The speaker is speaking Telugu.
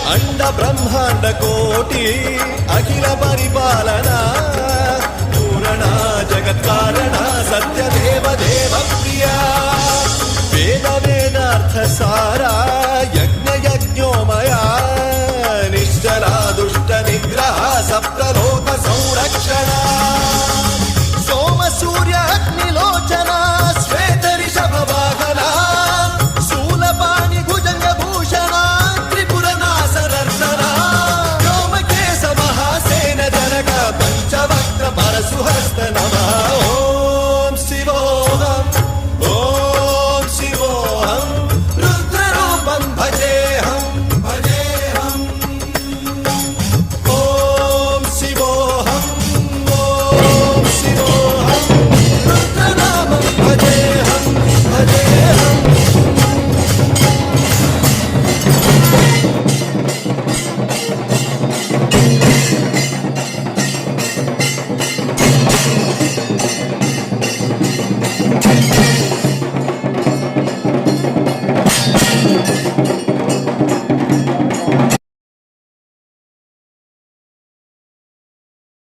అండ బ్రహ్మాండ కోటి అఖిల పరిపాలన పూరణ జగత్కారణ సత్యదేవ దేవ ప్రియ వేద వేదార్థ సారా యజ్ఞ